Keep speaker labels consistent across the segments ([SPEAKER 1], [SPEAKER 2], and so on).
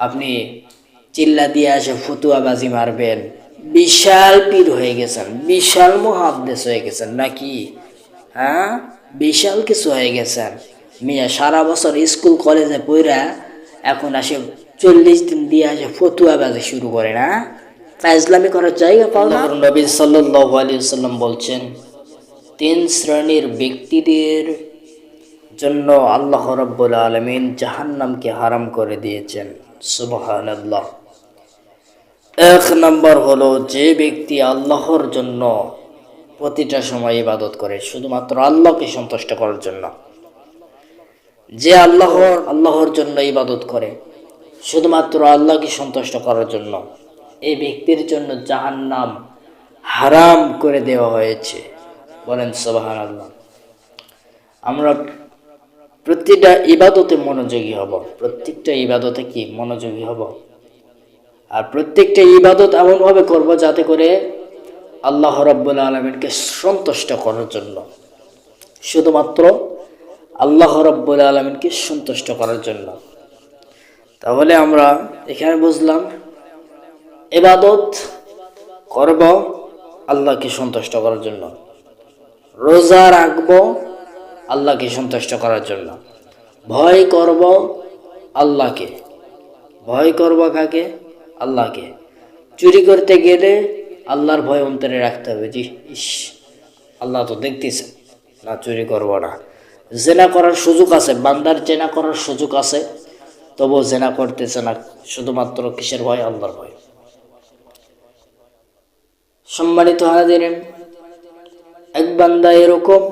[SPEAKER 1] আপনি চিল্লা দিয়ে এসে ফতুয়াবাজি মারবেন, বিশাল পীর হয়ে গেছেন, বিশাল মুহাদ্দিস হয়ে গেছেন নাকি? হ্যাঁ, বিশাল কিছু হয়ে গেছেন মিয়া। সারা বছর স্কুল কলেজে পড়া এখন আসে 40 দিন দিয়ে আসে ফতুয়াবাজি শুরু করে না, ইসলামী করার জায়গা পাও না। নবী সাল্লাল্লাহু আলাইহি ওয়াসাল্লাম বলছেন, 3 শ্রেণীর ব্যক্তিদের জন্য আল্লাহ রাব্বুল আলামিন জাহান্নামকে হারাম করে দিয়েছেন। সুবহানাল্লাহ। 1 নম্বর হলো যে ব্যক্তি আল্লাহর জন্য প্রতিটা সময় ইবাদত করে, শুধুমাত্র আল্লাহকে সন্তুষ্ট করার জন্য। যে আল্লাহর জন্য ইবাদত করে শুধুমাত্র আল্লাহকে সন্তুষ্ট করার জন্য, এই ব্যক্তির জন্য জাহান্নাম হারাম করে দেওয়া হয়েছে। বলেন সুবহানাল্লাহ। আমরা প্রতিটা ইবাদতে মনোযোগী হব, প্রত্যেকটা ইবাদতে কি মনোযোগী হব, আর প্রত্যেকটা ইবাদত এমনভাবে করব যাতে করে আল্লাহ রাব্বুল আলামিনকে সন্তুষ্ট করার জন্য, শুধুমাত্র আল্লাহ রাব্বুল আলামিনকে সন্তুষ্ট করার জন্য। তাহলে আমরা এখানে বুঝলাম ইবাদত করব আল্লাহকে সন্তুষ্ট করার জন্য, রোজা রাখবো আল্লাহকে সন্তুষ্ট করার জন্য, ভয় করব আল্লাহকে। ভয় করব কাকে? আল্লাহকে। চুরি করতে গেলে আল্লাহর ভয় অন্তরে রাখতে হবে, জি ইস আল্লাহ তো দেখতেছে, না চুরি করব না। জেনা করার সুযোগ আছে, বান্দার জেনা করার সুযোগ আছে, তবুও জেনা করতেছে না, শুধুমাত্র কিসের ভয়? আল্লাহর ভয়। সম্মানিত হাজিরিন, এক বান্দা এরকম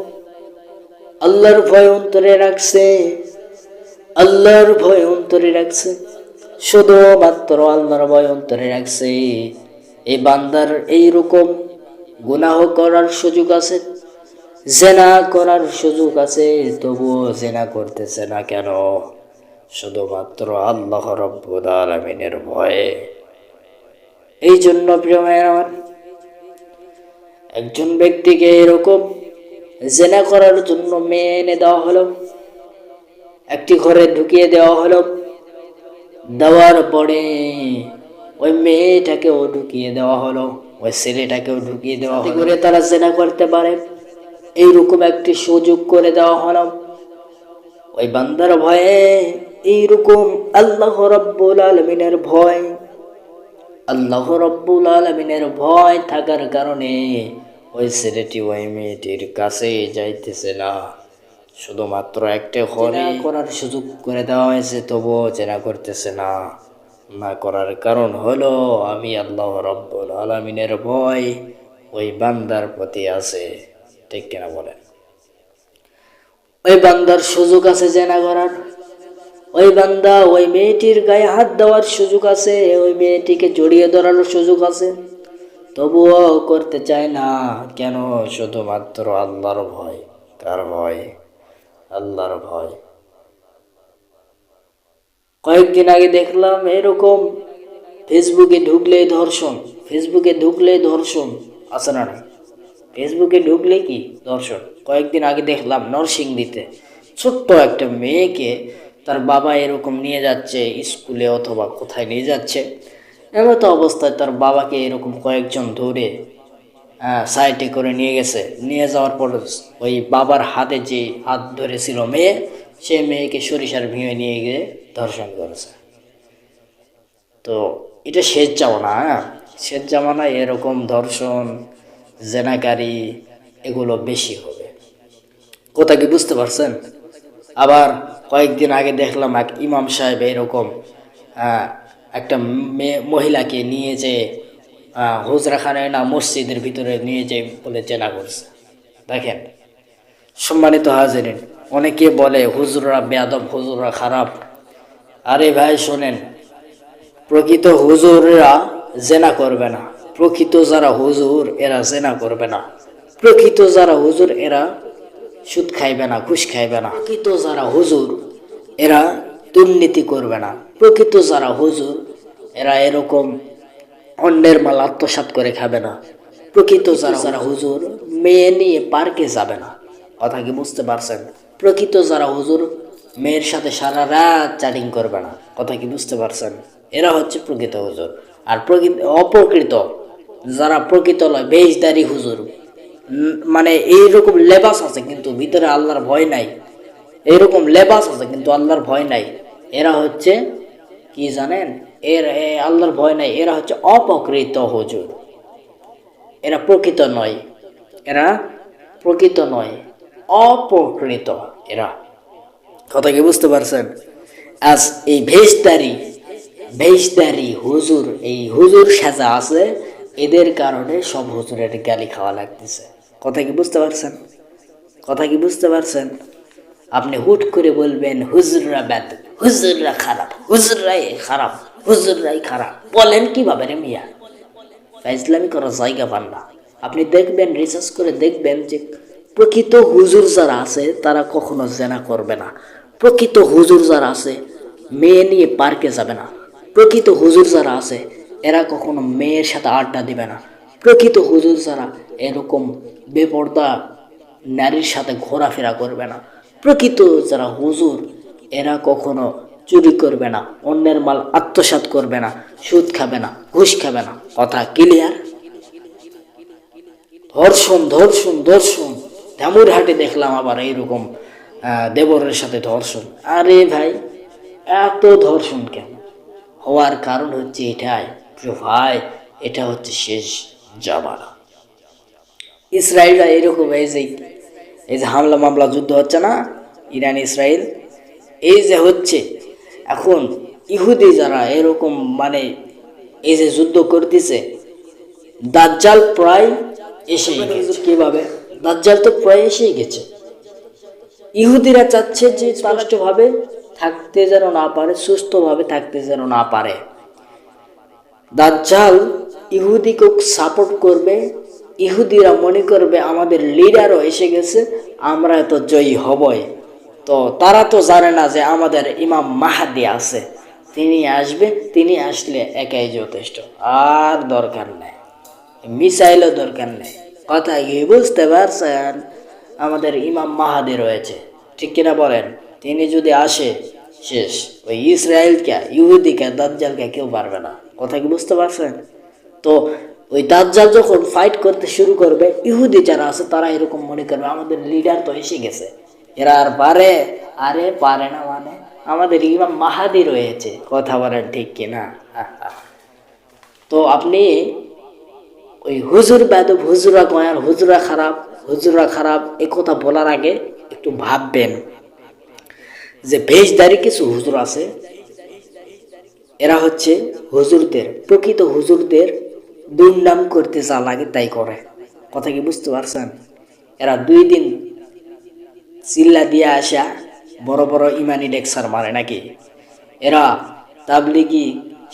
[SPEAKER 1] আল্লাহর ভয় অন্তরে রাখছে, আল্লাহর ভয় অন্তরে রাখছে, শুধুমাত্র আল্লাহর ভয় অন্তরে রাখছে। এই বান্দার এইরকম গুনাহ করার সুযোগ আছে, জেনা করার সুযোগ আছে, তবুও জেনা করতেছে না কেন? শুধুমাত্র আল্লাহ রাব্বুল আলামিনের ভয়ে। এই জন্য প্রিয় ভাইয়ের আমার, একজন ব্যক্তিকে এরকম জেনা করার জন্য মেয়ে এনে দেওয়া হলো, একটি ঘরে ঢুকিয়ে দেওয়া হলো, দেওয়ার পরে ওই মেয়েটাকেও ঢুকিয়ে দেওয়া হলো, ওই ছেলেটাকেও ঢুকিয়ে দেওয়া হলো, করে তারা জেনা করতে পারে এইরকম একটি সুযোগ করে দেওয়া হলো। ওই বান্দার ভয়ে, এইরকম আল্লাহ রাব্বুল আলামিনের ভয়, আল্লাহ রাব্বুল আলামিনের ভয় থাকার কারণে ওই ছেলেটি ওই মেয়েটির কাছে যাইতেছে না, শুধুমাত্র একটা ঘরে করার সুযোগ করে দেওয়া হয়েছে, তবুও জেনা করতেছে না। না করার কারণ হলো আমি আল্লাহ রাব্বুল আলামিনের ভয় ওই বান্দার প্রতি আছে। ঠিক কিনা বলেন? ওই বান্দার সুযোগ আছে জেনা করার, ওই বান্দা ওই মেয়েটির গায়ে হাত দেওয়ার সুযোগ আছে, ওই মেয়েটিকে জড়িয়ে ধরার সুযোগ আছে, তবুও করতে চায় না কেন? শুধুমাত্র আল্লাহর ভয়। কার ভয়? আল্লাহর ভয়। কয়েকদিন আগে দেখলাম এরকম ফেসবুকে ঢুকলেই ধর্ষণ, ফেসবুকে ঢুকলেই ধর্ষণ আছে না? ফেসবুকে ঢুকলে কি ধর্ষণ। কয়েকদিন আগে দেখলাম নরসিংদীতে ছোট্ট একটা মেয়েকে তার বাবা এরকম নিয়ে যাচ্ছে স্কুলে অথবা কোথায় নিয়ে যাচ্ছে, এমতো অবস্থায় তার বাবাকে এরকম কয়েকজন ধরে সাইডে করে নিয়ে গেছে। নিয়ে যাওয়ার পর ওই বাবার হাতে যে হাত ধরেছিল মেয়ে, সে মেয়েকে সরিষার ভেঙে নিয়ে গিয়ে ধর্ষণ করেছে। তো এটা শেষ জামানা, শেষ জামানায় এরকম ধর্ষণ, জেনাকারী এগুলো বেশি হবে। কথা কি বুঝতে পারছেন? আবার কয়েকদিন আগে দেখলাম এক ইমাম সাহেব এরকম একটা মহিলাকে নিয়ে যে হুজরাখানায় না মসজিদের ভিতরে নিয়ে যে বলে জেনা করছে। দেখেন সম্মানিত হাজিরিন, অনেকে বলে হুজুররা বেয়াদব, হুজুররা খারাপ। আরে ভাই শোনেন, প্রকৃত হুজুররা জেনা করবে না, প্রকৃত যারা হুজুর এরা জেনা করবে না, প্রকৃত যারা হুজুর এরা সুদ খাইবে না, ঘুষ খাইবে না, প্রকৃত যারা হুজুর এরা দুর্নীতি করবে না, প্রকৃত যারা হুজুর এরা এরকম অন্যের মাল আত্মসাৎ করে খাবে না, প্রকৃত যারা হুজুর মেয়ে নিয়ে পার্কে যাবে না। কথা কি বুঝতে পারছেন? প্রকৃত যারা হুজুর মেয়ের সাথে সারা রাত চ্যাটিং করবে না। কথা কি বুঝতে পারছেন? এরা হচ্ছে প্রকৃত হুজুর। আর অপ্রকৃত যারা প্রকৃত লয় বেশদারি হুজুর, মানে এইরকম লেবাস আছে কিন্তু ভিতরে আল্লাহর ভয় নাই, এইরকম লেবাস আছে কিন্তু আল্লাহর ভয় নাই। এরা হচ্ছে কি জানেন? আল্লাহর ভয় নাই, এরা হচ্ছে অপ্রকৃত হুজুর। এরা প্রকৃত নয়, এরা প্রকৃত নয়, অপ্রকৃত এরা। কথা কি বুঝতে পারছেন? আজ এই ভেষদারি হুজুর, এই হুজুর সাজা আছে, এদের কারণে সব হুজুরের গালি খাওয়া লাগতেছে। কথা কি বুঝতে পারছেন? কথা কি বুঝতে পারছেন? আপনি হুট করে বলবেন হুজুররা ব্যাদ, হুজুররা খারাপ, হুজুররাই খারাপ, হুজুররাই খারাপ, বলেন কিভাবে রে মিয়া? ইসলামী করার জায়গা পান না। আপনি দেখবেন, রিসার্চ করে দেখবেন যে প্রকৃত হুজুর যারা আছে তারা কখনো জেনা করবে না। প্রকৃত হুজুর যারা আছে মেয়ে নিয়ে পার্কে যাবে না। প্রকৃত হুজুর যারা আছে এরা কখনো মেয়ের সাথে আড্ডা দিবে না। প্রকৃত হুজুর যারা এরকম বেপর্দা নারীর সাথে ঘোরাফেরা করবে না। প্রকৃত যারা হুজুর এরা কখনো চুরি করবে না, অন্যের মাল আত্মসাৎ করবে না, সুদ খাবে না, ঘুষ খাবে না। কথা ক্লিয়ার? ধর্ষণ ধর্ষণ ধর্ষণ, ধামুরহাটে দেখলাম আবার এইরকম দেবরের সাথে ধর্ষণ। আরে ভাই, এত ধর্ষণ কেন হওয়ার কারণ হচ্ছে এটাই যে ভাই এটা হচ্ছে শেষ জামানা। ইসরায়েলরা এরকম এই যে হামলা মামলা যুদ্ধ হচ্ছে না, ইরান ইসরায়েল, এই যে হচ্ছে এখন ইহুদি যারা এরকম মানে এই যে যুদ্ধ করতেছে, দাজ্জাল প্রায় এসে গেছে। কিভাবে? দাজ্জাল তো প্রায় এসেই গেছে। ইহুদিরা চাচ্ছে যে স্পষ্টভাবে থাকতে যেন না পারে, সুস্থভাবে থাকতে যেন না পারে। দাজ্জাল ইহুদিকে সাপোর্ট করবে, ইহুদিরা মনে করবে আমাদের লিডারও এসে গেছে, আমরা তো জয়ী হবই। তো তারা তো জানে না যে আমাদের ইমাম মাহাদি আছে, তিনি আসবে, তিনি আসলে একাই যথেষ্ট, আর দরকার নেই, মিসাইলও দরকার নেই। কথা কি বুঝতে পারছেন? আমাদের ইমাম মাহাদি রয়েছে, ঠিক কিনা বলেন? তিনি যদি আসে শেষ, ওই ইসরায়েলকে, ইহুদিকে, দাজ্জালকে কেউ পারবে না। কথা কি বুঝতে পারছেন? তো ওই দাজ্জাল যখন ফাইট করতে শুরু করবে, ইহুদি যারা আছে তারা এরকম মনে করবে আমাদের লিডার তো এসে গেছে, এরা আর পারে? আরে পারে না মানে, আমাদের ইমাম মাহাদি রয়েছে। কথা বলেন ঠিক কিনা? তো আপনি ওই হুজুর বেদব, হুজুরা গয়ার, হুজুরা খারাপ, হুজুরা খারাপ এ কথা বলার আগে একটু ভাববেন যে ভেষদারি কিছু হুজুর আছে, এরা হচ্ছে হুজুরদের, প্রকৃত হুজুরদের দুর্নাম করতে যা লাগে তাই করে। কথা কি বুঝতে পারছেন? এরা 2 দিন চিল্লা দিয়ে আসা বড় বড় ইমানি লেকচার মারে নাকি? এরা তাবলিগি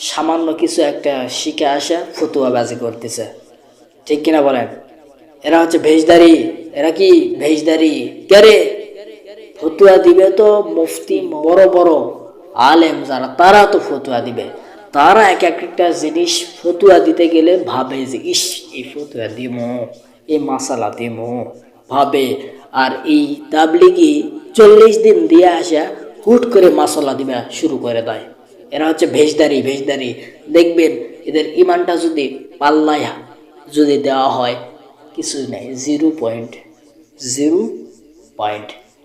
[SPEAKER 1] সামান্য কিছু একটা শিখে আসা ফতুয়াবাজি করতেছে, ঠিক কিনা বলেন? এরা হচ্ছে ভেষদারি। এরা কি ভেষদারি? কেরে ফতুয়া দিবে তো মুফতি, বড় বড় আলেম যারা, তারা তো ফতুয়া দিবে। তারা এক একটা জিনিস ফতুয়া দিতে গেলে ভাবে যে ইস, এই ফতুয়া দিমো, এই মাসালা দিমো, ভাবে। আর এই তাবলিগি 40 দিন দিয়ে আসা হুট করে মাসালা দিবা শুরু করে দেয়। এরা হচ্ছে ভেষদারি। দেখবেন এদের ইমানটা যদি পাল্লায় যদি দেওয়া হয় কিছুই নেই, 0.0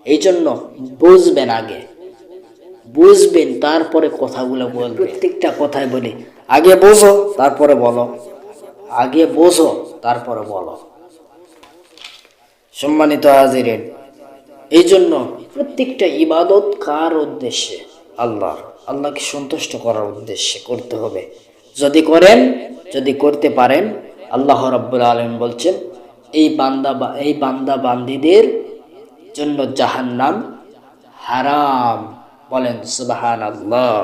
[SPEAKER 1] এই জন্য বুঝবেন, আগে বুঝবেন তারপরে কথাগুলো বলবেন। প্রত্যেকটা কথাই বলি আগে বোঝো তারপরে বলো, আগে বোঝো তারপরে বলো। সম্মানিত হাজিরিন, এই জন্য প্রত্যেকটা ইবাদত কার উদ্দেশ্যে? আল্লাহকে সন্তুষ্ট করার উদ্দেশ্যে করতে হবে। যদি করেন, যদি করতে পারেন, আল্লাহ রাব্বুল আলামিন বলছেন এই বান্দা বান্দীদের জন্য জাহান্নাম হারাম। বলেন সুবহানাল্লাহ।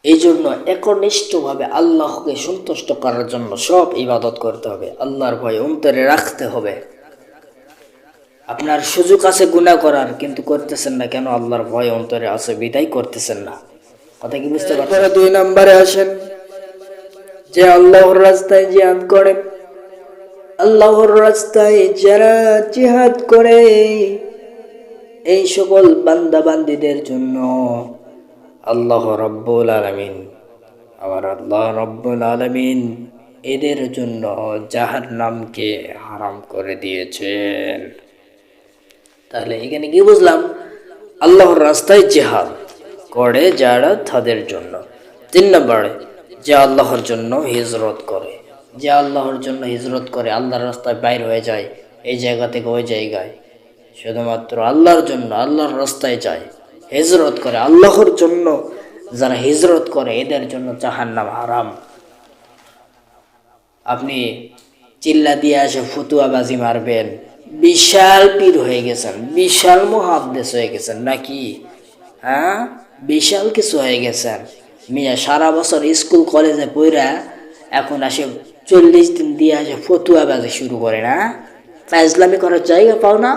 [SPEAKER 1] এই জন্য একনিষ্ঠভাবে আল্লাহকে সন্তুষ্ট করার জন্য সব ইবাদত করতে হবে, আল্লাহর ভয় অন্তরে রাখতে হবে। আপনার সুযোগ আছে গুনাহ করার, কিন্তু করতেছেন না কেন? আল্লাহর ভয় অন্তরে আছে বিদায় করতেছেন না। কথা কি বুঝতে পারছেন? 2 নম্বরে আসেন যে আল্লাহর রাস্তায় জিহাদ করে। আল্লাহর রাস্তায় যারা জিহাদ করে এই সকল বান্দা বান্দীদের জন্য আল্লাহ রব্বুল আলামিন, আমার আল্লাহ রব্বুল আলামিন এদের জন্য জাহান্নামকে হারাম করে দিয়েছেন। তাহলে এখানে কি বুঝলাম? আল্লাহর রাস্তায় জিহাদ করে যারা তাদের জন্য। 3 নম্বরে, যে আল্লাহর জন্য হিজরত করে, যে আল্লাহর জন্য হিজরত করে, আল্লাহর রাস্তায় বাইর হয়ে যায় এই জায়গা থেকে ওই জায়গায়, শুধুমাত্র আল্লাহর জন্য আল্লাহর রাস্তায় যায়, হিজরত করে আল্লাহর জন্য। যারা হিজরত করে এদের জন্য জাহান্নাম হারাম। আপনি চিল্লা দিয়ে আসে ফতুয়াবাজি মারবেন, বিশাল পীর হয়ে গেছেন, বিশাল মুহাদ্দিস হয়ে গেছেন নাকি? হ্যাঁ, বিশাল কিছু হয়ে গেছেন মিয়া। সারা বছর স্কুল কলেজে পড়া এখন আসে 40 দিন দিয়ে আসে ফতুয়াবাজি শুরু করে না? ফাজলামি করার জায়গা পাও না?